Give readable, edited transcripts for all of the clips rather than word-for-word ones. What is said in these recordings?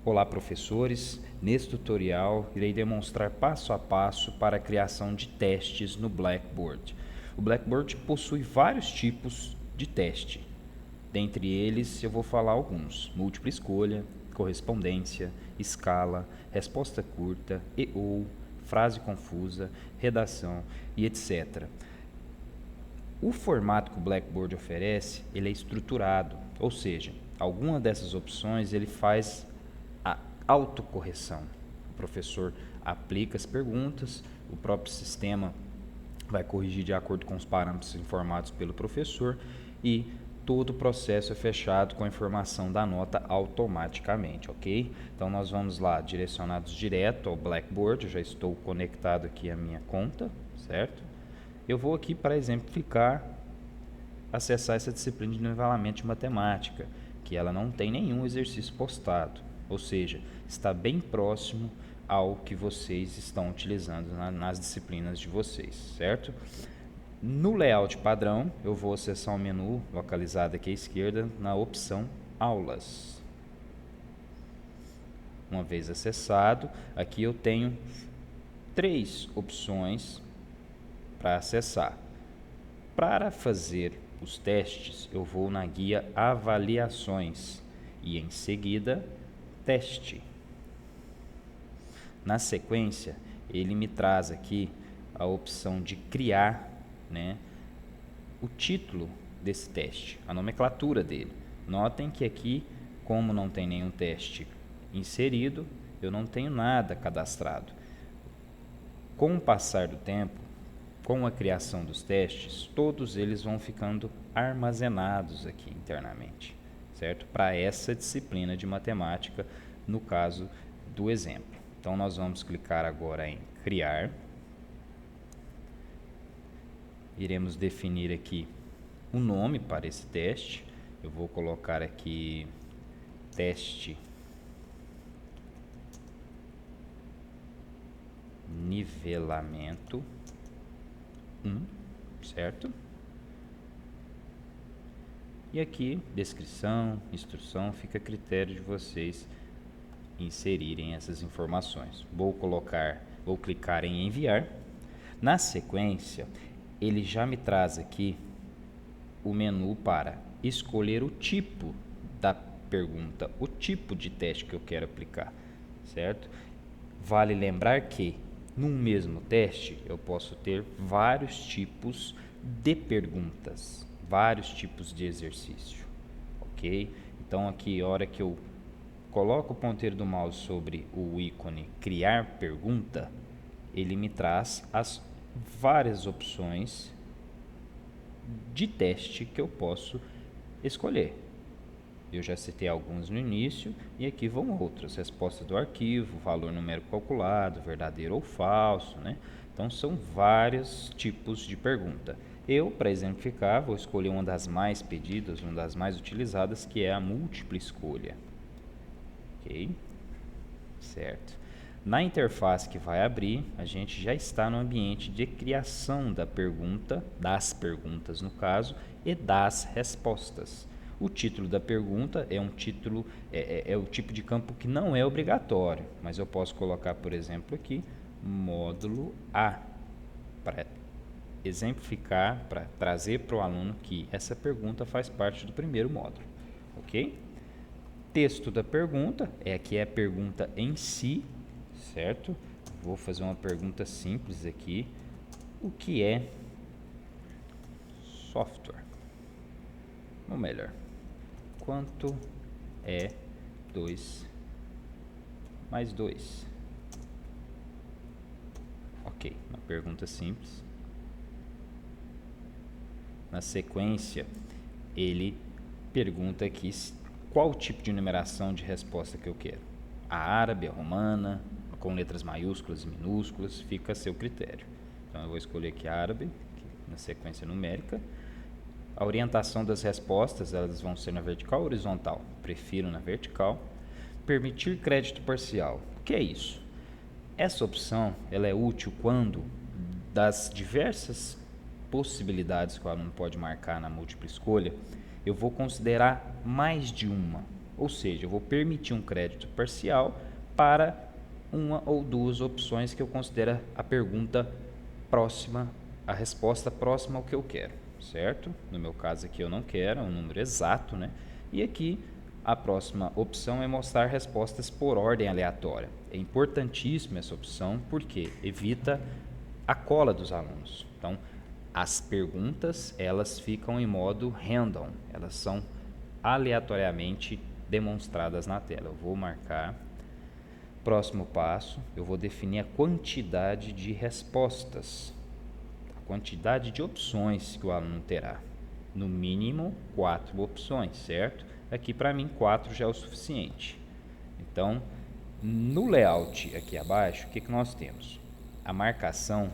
Olá, professores! Neste tutorial, irei demonstrar passo a passo para a criação de testes no Blackboard. O Blackboard possui vários tipos de teste. Dentre eles, eu vou falar alguns: múltipla escolha, correspondência, escala, resposta curta, e/ou, frase confusa, redação e etc. O formato que o Blackboard oferece, ele é estruturado, ou seja, alguma dessas opções ele faz a autocorreção. O professor aplica as perguntas, o próprio sistema vai corrigir de acordo com os parâmetros informados pelo professor e todo o processo é fechado com a informação da nota automaticamente, ok? Então nós vamos lá, direcionados direto ao Blackboard. Eu já estou conectado aqui à minha conta, certo? Eu vou aqui, para exemplificar, acessar essa disciplina de nivelamento de matemática, que ela não tem nenhum exercício postado, ou seja, está bem próximo ao que vocês estão utilizando nas disciplinas de vocês, certo? No layout padrão, eu vou acessar o menu localizado aqui à esquerda na opção Aulas. Uma vez acessado, aqui eu tenho 3 opções para acessar. Para fazer os testes, eu vou na guia Avaliações e em seguida Teste. Na sequência, ele me traz aqui a opção de criar, o título desse teste, a nomenclatura dele. Notem que aqui, como não tem nenhum teste inserido, eu não tenho nada cadastrado. Com o passar do tempo, com a criação dos testes, todos eles vão ficando armazenados aqui internamente, certo? Para essa disciplina de matemática, no caso do exemplo. Então, nós vamos clicar agora em criar. Iremos definir aqui um nome para esse teste. Eu vou colocar aqui teste nivelamento 1, certo? E aqui, descrição, instrução, fica a critério de vocês inserirem essas informações. Vou clicar em enviar. Na sequência, ele já me traz aqui o menu para escolher o tipo da pergunta, o tipo de teste que eu quero aplicar, certo? Vale lembrar que num mesmo teste eu posso ter vários tipos de perguntas, vários tipos de exercício, ok? Então aqui, a hora que eu coloco o ponteiro do mouse sobre o ícone criar pergunta, ele me traz as várias opções de teste que eu posso escolher. Eu já citei alguns no início e aqui vão outras: resposta do arquivo, valor numérico calculado, verdadeiro ou falso, Então são vários tipos de pergunta. Eu, para exemplificar, vou escolher uma das mais pedidas, uma das mais utilizadas, que é a múltipla escolha. Ok? Certo. Na interface que vai abrir, a gente já está no ambiente de criação da pergunta, das perguntas no caso, e das respostas. O título da pergunta é um título, é o tipo de campo que não é obrigatório, mas eu posso colocar, por exemplo, aqui, módulo A, para exemplificar, para trazer para o aluno que essa pergunta faz parte do primeiro módulo, ok? Texto da pergunta, aqui é a pergunta em si, certo? Vou fazer uma pergunta simples aqui: o que é software? Ou melhor, quanto é 2 mais 2? Ok, uma pergunta simples. Na sequência, ele pergunta aqui qual tipo de numeração de resposta que eu quero. A árabe, a romana, com letras maiúsculas e minúsculas, fica a seu critério. Então eu vou escolher aqui a árabe, na sequência numérica. A orientação das respostas, elas vão ser na vertical ou horizontal? Prefiro na vertical. Permitir crédito parcial. O que é isso? Essa opção ela é útil quando, das diversas possibilidades que o aluno pode marcar na múltipla escolha, eu vou considerar mais de uma. Ou seja, eu vou permitir um crédito parcial para uma ou duas opções que eu considero a pergunta próxima, a resposta próxima ao que eu quero, certo? No meu caso aqui eu não quero, é um número exato, né? E aqui a próxima opção é mostrar respostas por ordem aleatória. É importantíssima essa opção porque evita a cola dos alunos. Então, as perguntas, elas ficam em modo random, elas são aleatoriamente demonstradas na tela. Eu vou marcar. Próximo passo, eu vou definir a quantidade de respostas, a quantidade de opções que o aluno terá. No mínimo 4 opções, certo? Aqui para mim 4 já é o suficiente. Então, no layout aqui abaixo, o que nós temos? A marcação,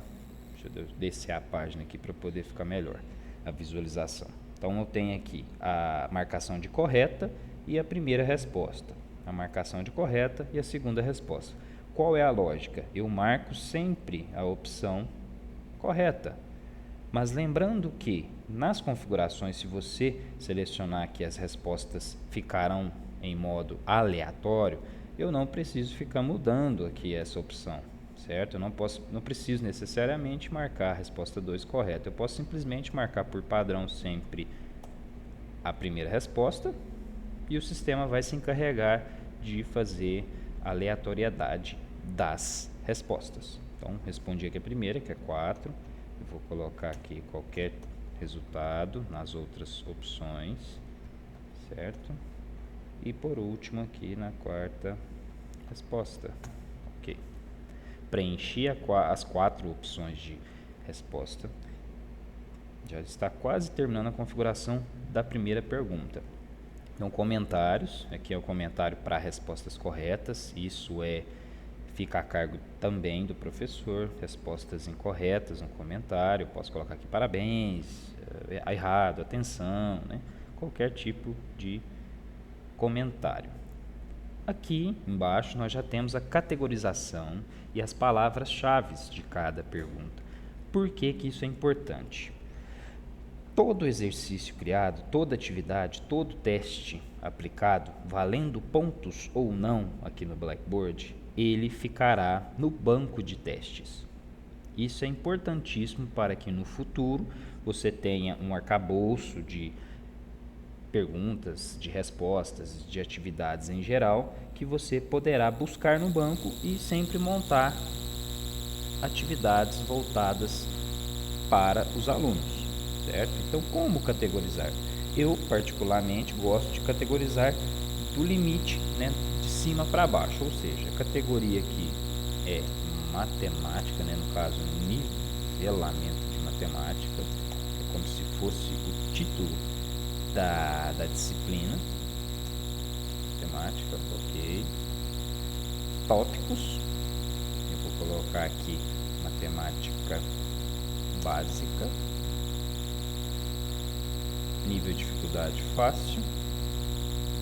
deixa eu descer a página aqui para poder ficar melhor, a visualização. Então, eu tenho aqui a marcação de correta e a primeira resposta. A marcação de correta e a segunda resposta. Qual é a lógica? Eu marco sempre a opção correta. Mas lembrando que nas configurações, se você selecionar que as respostas ficarão em modo aleatório, eu não preciso ficar mudando aqui essa opção, certo? Eu não preciso necessariamente marcar a resposta 2 correta. Eu posso simplesmente marcar por padrão sempre a primeira resposta e o sistema vai se encarregar de fazer a aleatoriedade das respostas. Então, respondi aqui a primeira, que é 4. Eu vou colocar aqui qualquer resultado nas outras opções, certo? E por último aqui na quarta resposta. Ok. Preenchi as 4 opções de resposta. Já está quase terminando a configuração da primeira pergunta. Então, comentários, aqui é o comentário para respostas corretas, isso fica a cargo também do professor. Respostas incorretas no comentário, eu posso colocar aqui parabéns, errado, atenção, né? Qualquer tipo de comentário. Aqui embaixo nós já temos a categorização e as palavras-chave de cada pergunta. Por que isso é importante? Todo exercício criado, toda atividade, todo teste aplicado, valendo pontos ou não aqui no Blackboard, ele ficará no banco de testes. Isso é importantíssimo para que no futuro você tenha um arcabouço de perguntas, de respostas, de atividades em geral, que você poderá buscar no banco e sempre montar atividades voltadas para os alunos. Certo? Então, como categorizar? Eu, particularmente, gosto de categorizar do limite, né, de cima para baixo, ou seja, a categoria aqui é matemática, né, no caso, nivelamento de matemática, é como se fosse o título da disciplina. Matemática, ok. Tópicos, eu vou colocar aqui matemática básica. Nível de dificuldade fácil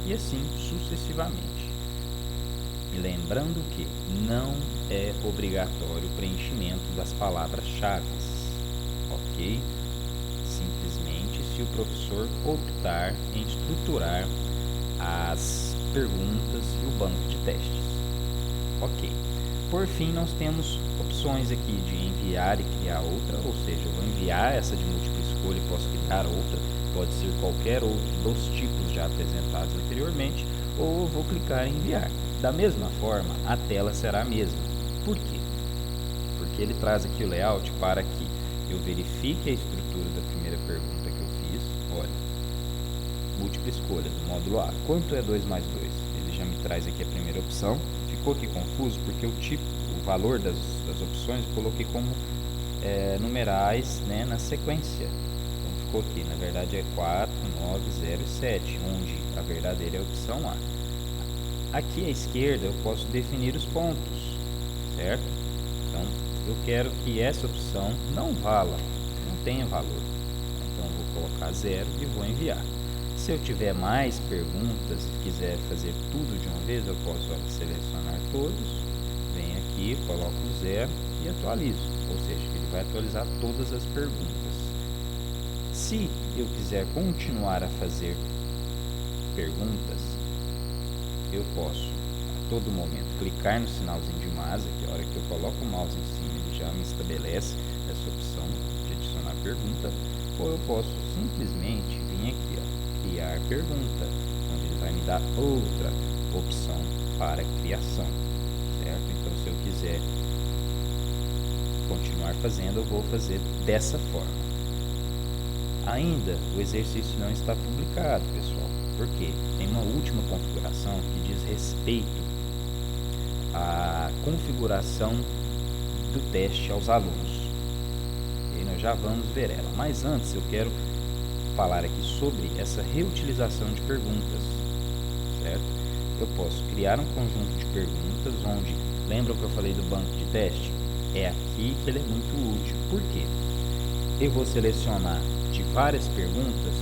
e assim sucessivamente. E lembrando que não é obrigatório o preenchimento das palavras-chave, ok? Simplesmente se o professor optar em estruturar as perguntas e o banco de testes, ok? Por fim, nós temos opções aqui de enviar e criar outra, ou seja, eu vou enviar essa de múltipla escolha e posso criar outra. Pode ser qualquer outro dos tipos já apresentados anteriormente, ou eu vou clicar em enviar. Da mesma forma, a tela será a mesma. Por quê? Porque ele traz aqui o layout para que eu verifique a estrutura da primeira pergunta que eu fiz. Olha, múltipla escolha do módulo A. Quanto é 2 mais 2? Ele já me traz aqui a primeira opção. Ficou aqui confuso porque o valor das opções eu coloquei como numerais, né, na sequência. Ficou aqui, na verdade é 4, 9, 0 e 7, onde a verdadeira é a opção A. Aqui à esquerda eu posso definir os pontos, certo? Então, eu quero que essa opção não tenha valor. Então, eu vou colocar 0 e vou enviar. Se eu tiver mais perguntas e quiser fazer tudo de uma vez, eu posso selecionar todos, venho aqui, coloco 0 e atualizo, ou seja, ele vai atualizar todas as perguntas. Se eu quiser continuar a fazer perguntas, eu posso, a todo momento, clicar no sinalzinho de mais, que a hora que eu coloco o mouse em cima, ele já me estabelece essa opção de adicionar pergunta, ou eu posso simplesmente vir aqui, ó, criar pergunta, onde ele vai me dar outra opção para criação, certo? Então, se eu quiser continuar fazendo, eu vou fazer dessa forma. Ainda, o exercício não está publicado, pessoal. Por quê? Tem uma última configuração que diz respeito à configuração do teste aos alunos. E nós já vamos ver ela. Mas antes, eu quero falar aqui sobre essa reutilização de perguntas, certo? Eu posso criar um conjunto de perguntas onde, lembram que eu falei do banco de teste? É aqui que ele é muito útil. Por quê? Eu vou selecionar de várias perguntas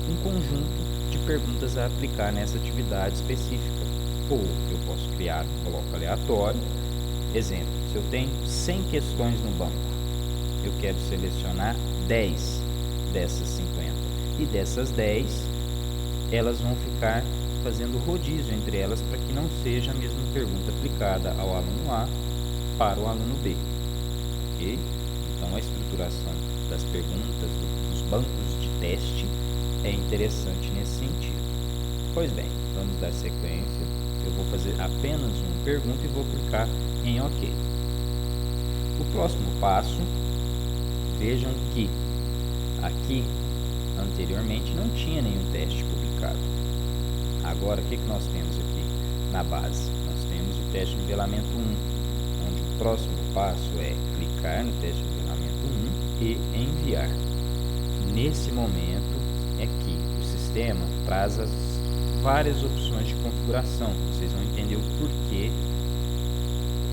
um conjunto de perguntas a aplicar nessa atividade específica. Ou eu posso criar um bloco aleatório. Exemplo, se eu tenho 100 questões no banco, eu quero selecionar 10 dessas 50. E dessas 10, elas vão ficar fazendo rodízio entre elas para que não seja a mesma pergunta aplicada ao aluno A para o aluno B. Ok? Então, a estruturação das perguntas, dos bancos de teste, é interessante nesse sentido. Pois bem, vamos dar sequência. Eu vou fazer apenas uma pergunta e vou clicar em OK. O próximo passo, vejam que aqui, anteriormente, não tinha nenhum teste publicado. Agora, o que nós temos aqui na base? Nós temos o teste de nivelamento 1, onde o próximo passo é clicar no teste de nivelamento 1 e enviar. Nesse momento é que o sistema traz as várias opções de configuração. Vocês vão entender o porquê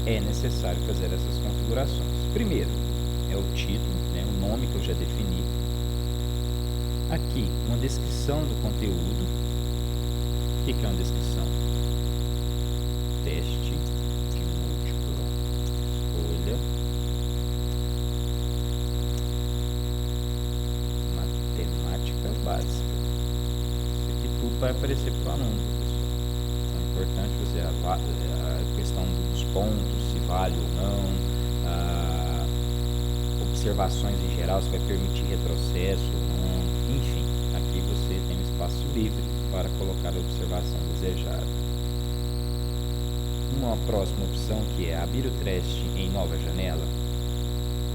é necessário fazer essas configurações. Primeiro, é o título, né, o nome que eu já defini. Aqui, uma descrição do conteúdo. O que é uma descrição? Teste de múltipla escolha, matemática básica. Isso aqui tudo vai aparecer para o aluno, pessoal. Então é importante você a questão dos pontos, se vale ou não, observações em geral, se vai permitir retrocesso ou não, enfim, aqui você tem um espaço livre para colocar a observação desejada. Uma próxima opção, que é abrir o teste em nova janela,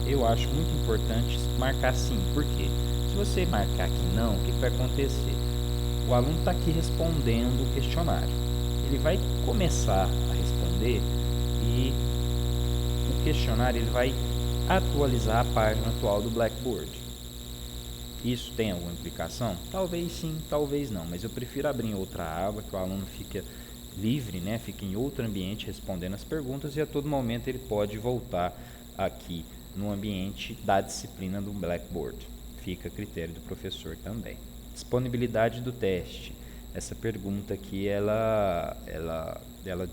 eu acho muito importante marcar sim. Por quê? Se você marcar que não, o que vai acontecer? O aluno está aqui respondendo o questionário. Ele vai começar a responder e o questionário ele vai atualizar a página atual do Blackboard. Isso tem alguma implicação? Talvez sim, talvez não, mas eu prefiro abrir em outra aba, que o aluno fica livre, né? Fica em outro ambiente respondendo as perguntas e a todo momento ele pode voltar aqui no ambiente da disciplina do Blackboard. Fica a critério do professor também. Disponibilidade do teste. Essa pergunta aqui, ela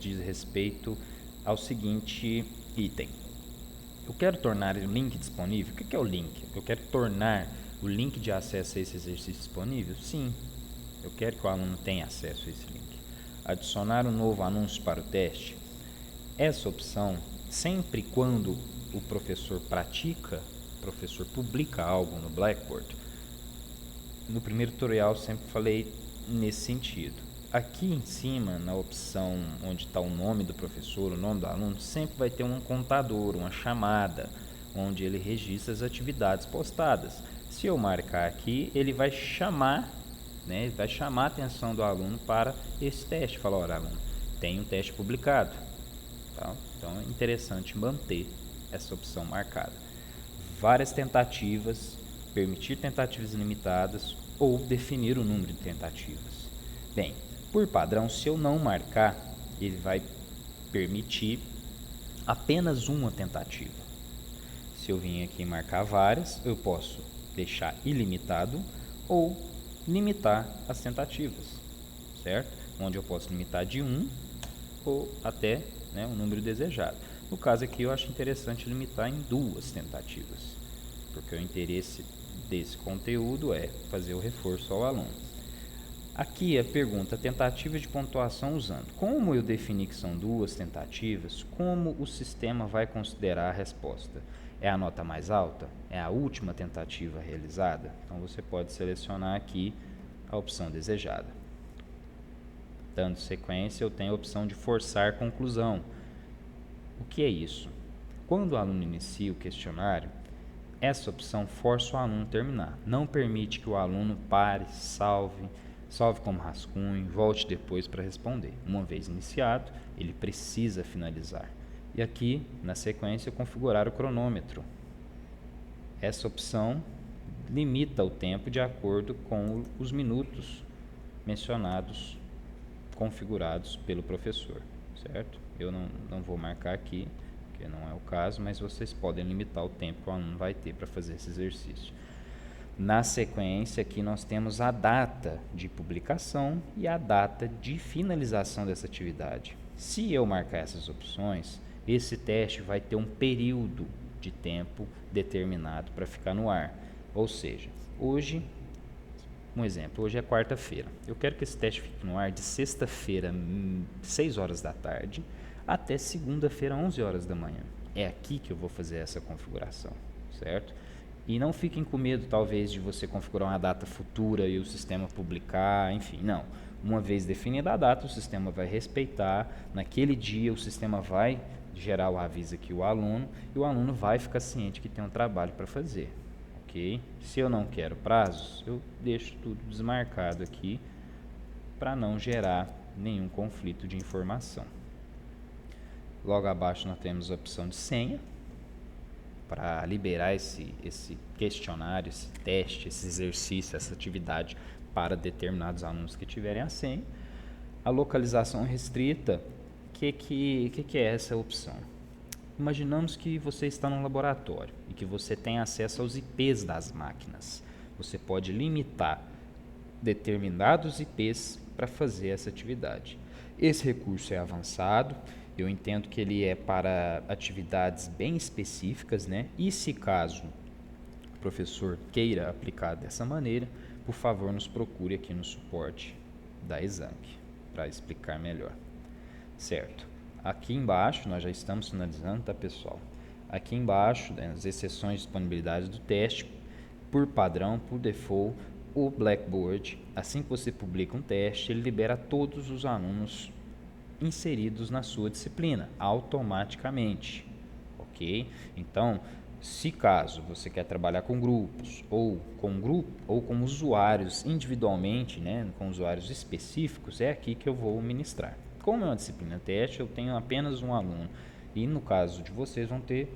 diz respeito ao seguinte item. Eu quero tornar o link disponível. O que é o link? Eu quero tornar o link de acesso a esse exercício disponível? Sim, eu quero que o aluno tenha acesso a esse link. Adicionar um novo anúncio para o teste. Essa opção, sempre quando o professor pratica, o professor publica algo no Blackboard, no primeiro tutorial sempre falei nesse sentido. Aqui em cima, na opção onde está o nome do professor, o nome do aluno, sempre vai ter um contador, uma chamada, onde ele registra as atividades postadas. Se eu marcar aqui, ele vai chamar, né, vai chamar a atenção do aluno para esse teste. Falar, olha, aluno, tem um teste publicado. Tá? Então é interessante manter essa opção marcada. Várias tentativas, permitir tentativas ilimitadas ou definir o número de tentativas. Bem, por padrão, se eu não marcar, ele vai permitir apenas uma tentativa. Se eu vim aqui marcar várias, eu posso deixar ilimitado ou limitar as tentativas, certo? Onde eu posso limitar de 1 ou até, né, o número desejado. No caso aqui, eu acho interessante limitar em 2 tentativas, porque o interesse desse conteúdo é fazer o reforço ao aluno. Aqui a pergunta, tentativa de pontuação usando. Como eu defini que são 2 tentativas, como o sistema vai considerar a resposta? É a nota mais alta? É a última tentativa realizada? Então você pode selecionar aqui a opção desejada. Dando sequência, eu tenho a opção de forçar conclusão. O que é isso? Quando o aluno inicia o questionário, essa opção força o aluno a terminar. Não permite que o aluno pare, salve como rascunho, volte depois para responder. Uma vez iniciado, ele precisa finalizar. E aqui, na sequência, configurar o cronômetro. Essa opção limita o tempo de acordo com os minutos mencionados, configurados pelo professor, certo? Eu não vou marcar aqui, porque não é o caso, mas vocês podem limitar o tempo que o aluno vai ter para fazer esse exercício. Na sequência, aqui nós temos a data de publicação e a data de finalização dessa atividade. Se eu marcar essas opções, esse teste vai ter um período de tempo determinado para ficar no ar. Ou seja, hoje, um exemplo, hoje é quarta-feira. Eu quero que esse teste fique no ar de sexta-feira, 6 horas da tarde, até segunda-feira, 11 horas da manhã. É aqui que eu vou fazer essa configuração, certo? E não fiquem com medo, talvez, de você configurar uma data futura e o sistema publicar, enfim, não. Uma vez definida a data, o sistema vai respeitar, naquele dia o sistema vai gerar o aviso aqui ao aluno, e o aluno vai ficar ciente que tem um trabalho para fazer, ok? Se eu não quero prazos, eu deixo tudo desmarcado aqui, para não gerar nenhum conflito de informação. Logo abaixo nós temos a opção de senha, para liberar esse questionário, esse teste, esse exercício, essa atividade para determinados alunos que tiverem a senha. A localização restrita, que é essa opção? Imaginamos que você está num laboratório e que você tem acesso aos IPs das máquinas. Você pode limitar determinados IPs para fazer essa atividade. Esse recurso é avançado. Eu entendo que ele é para atividades bem específicas, né? E se caso o professor queira aplicar dessa maneira, por favor, nos procure aqui no suporte da Exanc para explicar melhor. Certo. Aqui embaixo, nós já estamos finalizando, tá, pessoal? Aqui embaixo, né, as exceções de disponibilidade do teste, por padrão, por default, o Blackboard, assim que você publica um teste, ele libera todos os alunos inseridos na sua disciplina, automaticamente, ok? Então, se caso você quer trabalhar com grupos, ou com usuários individualmente, né, com usuários específicos, é aqui que eu vou ministrar. Como é uma disciplina teste, eu tenho apenas um aluno, e no caso de vocês vão ter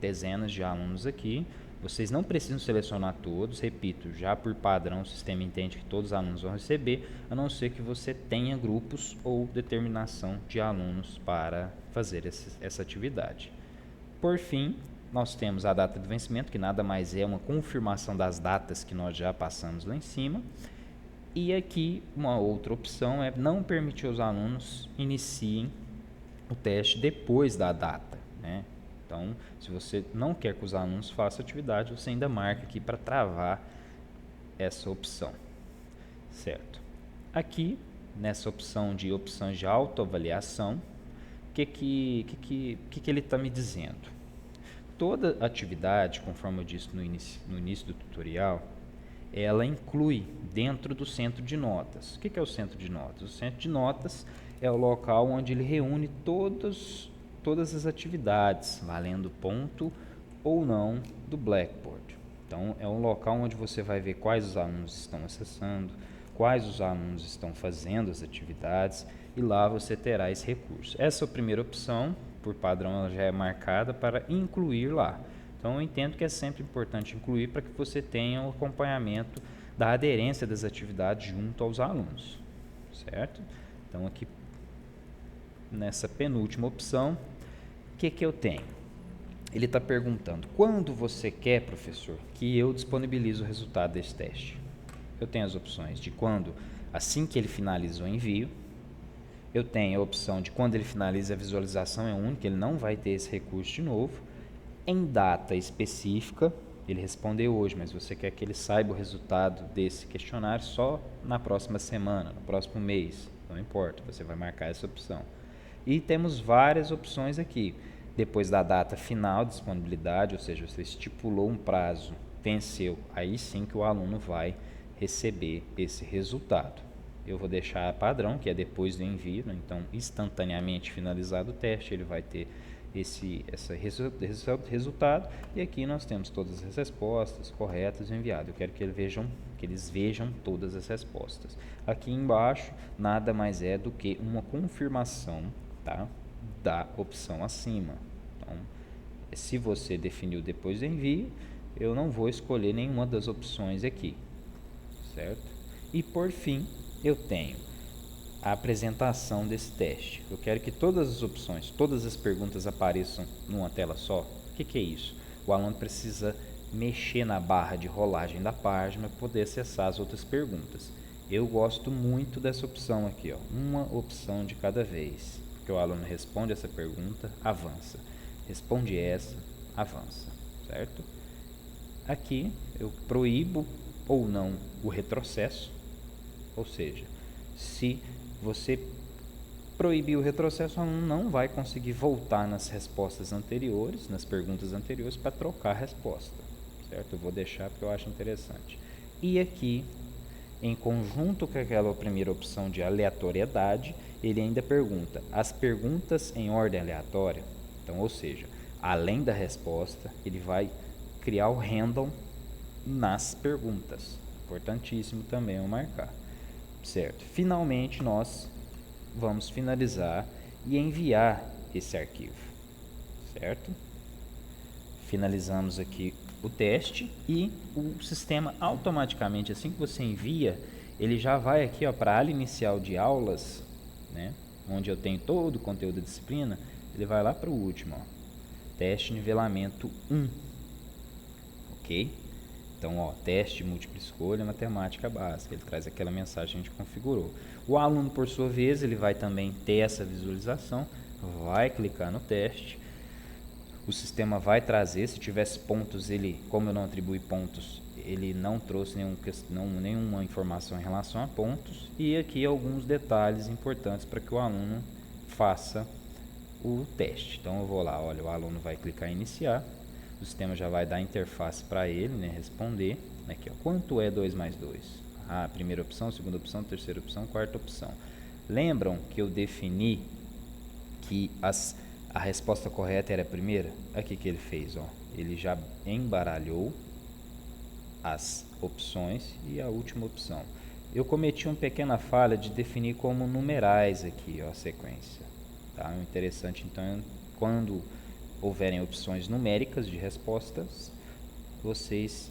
dezenas de alunos aqui. Vocês não precisam selecionar todos, repito, já por padrão o sistema entende que todos os alunos vão receber, a não ser que você tenha grupos ou determinação de alunos para fazer essa atividade. Por fim, nós temos a data de vencimento, que nada mais é uma confirmação das datas que nós já passamos lá em cima. E aqui uma outra opção é não permitir os alunos iniciem o teste depois da data, né? Então, se você não quer que os alunos façam atividade, você ainda marca aqui para travar essa opção, certo? Aqui, nessa opções de autoavaliação, o que ele está me dizendo? Toda atividade, conforme eu disse no início do tutorial, ela inclui dentro do centro de notas. O que é o centro de notas? O centro de notas é o local onde ele reúne todas as atividades, valendo ponto ou não, do Blackboard. Então, é um local onde você vai ver quais os alunos estão acessando, quais os alunos estão fazendo as atividades, e lá você terá esse recurso. Essa é a primeira opção, por padrão ela já é marcada para incluir lá. Então, eu entendo que é sempre importante incluir para que você tenha o acompanhamento da aderência das atividades junto aos alunos, certo? Então, aqui nessa penúltima opção, o que eu tenho? Ele está perguntando, quando você quer, professor, que eu disponibilize o resultado desse teste? Eu tenho as opções de quando, assim que ele finaliza o envio. Eu tenho a opção de quando ele finaliza a visualização, é única, ele não vai ter esse recurso de novo. Em data específica, ele respondeu hoje, mas você quer que ele saiba o resultado desse questionário só na próxima semana, no próximo mês, não importa, você vai marcar essa opção. E temos várias opções aqui. Depois da data final de disponibilidade, ou seja, você estipulou um prazo, venceu, aí sim que o aluno vai receber esse resultado. Eu vou deixar padrão, que é depois do envio, né? Então, instantaneamente finalizado o teste, ele vai ter esse resultado, e aqui nós temos todas as respostas corretas e enviadas. Eu quero que eles vejam todas as respostas. Aqui embaixo, nada mais é do que uma confirmação, tá, da opção acima. Então, se você definiu depois do envio, eu não vou escolher nenhuma das opções aqui, certo? E por fim, eu tenho a apresentação desse teste. Eu quero que todas as opções, todas as perguntas apareçam numa tela só. O que é isso? O aluno precisa mexer na barra de rolagem da página para poder acessar as outras perguntas. Eu gosto muito dessa opção aqui, ó, uma opção de cada vez, porque o aluno responde essa pergunta, avança, responde essa, avança, certo? Aqui eu proíbo ou não o retrocesso, ou seja, se você proibir o retrocesso, o aluno não vai conseguir voltar nas respostas anteriores, nas perguntas anteriores, para trocar a resposta, certo? Eu vou deixar porque eu acho interessante. E aqui, em conjunto com aquela primeira opção de aleatoriedade, ele ainda pergunta as perguntas em ordem aleatória. Então, ou seja, além da resposta, ele vai criar o random nas perguntas. Importantíssimo também eu marcar. Certo. Finalmente, nós vamos finalizar e enviar esse arquivo, certo? Finalizamos aqui o teste e o sistema automaticamente, assim que você envia, ele já vai aqui para a área inicial de aulas, né, onde eu tenho todo o conteúdo da disciplina, ele vai lá para o último, ó, teste nivelamento 1, ok? Então, ó, teste múltipla escolha, matemática básica, ele traz aquela mensagem que a gente configurou. O aluno, por sua vez, ele vai também ter essa visualização, vai clicar no teste, o sistema vai trazer, se tivesse pontos, ele, como eu não atribuí pontos, ele não trouxe nenhuma informação em relação a pontos, e aqui alguns detalhes importantes para que o aluno faça o teste. Então, eu vou lá, olha, o aluno vai clicar em iniciar, o sistema já vai dar a interface para ele, né, responder. Aqui, ó, quanto é 2 mais 2? A primeira opção, segunda opção, terceira opção, quarta opção. Lembram que eu defini que a resposta correta era a primeira? Aqui que ele fez, ó, ele já embaralhou as opções e a última opção. Eu cometi uma pequena falha de definir como numerais aqui, ó, a sequência. Tá? O interessante, então, quando houverem opções numéricas de respostas, vocês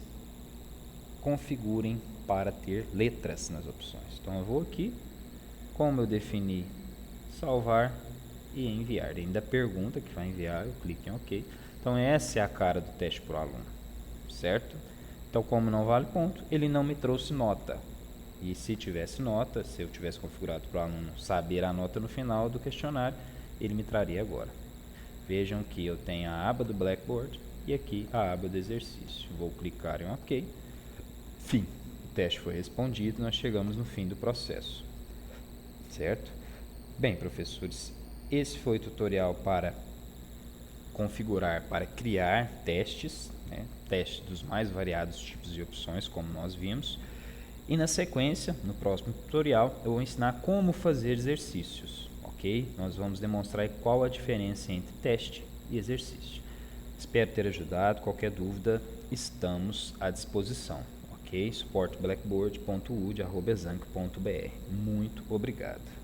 configurem para ter letras nas opções. Então, eu vou aqui, como eu defini salvar e enviar. Ainda pergunta que vai enviar, eu clico em OK. Então, essa é a cara do teste para o aluno, certo? Então, como não vale ponto, ele não me trouxe nota. E se tivesse nota, se eu tivesse configurado para o aluno saber a nota no final do questionário, ele me traria agora. Vejam que eu tenho a aba do Blackboard e aqui a aba do exercício. Vou clicar em OK. Fim. O teste foi respondido, nós chegamos no fim do processo. Certo? Bem, professores, esse foi o tutorial para configurar, para criar testes, né? Testes dos mais variados tipos de opções, como nós vimos. E na sequência, no próximo tutorial, eu vou ensinar como fazer exercícios. Ok? Nós vamos demonstrar qual a diferença entre teste e exercício. Espero ter ajudado. Qualquer dúvida, estamos à disposição. Ok? Suporte blackboard.ud@exanc.br. Muito obrigado.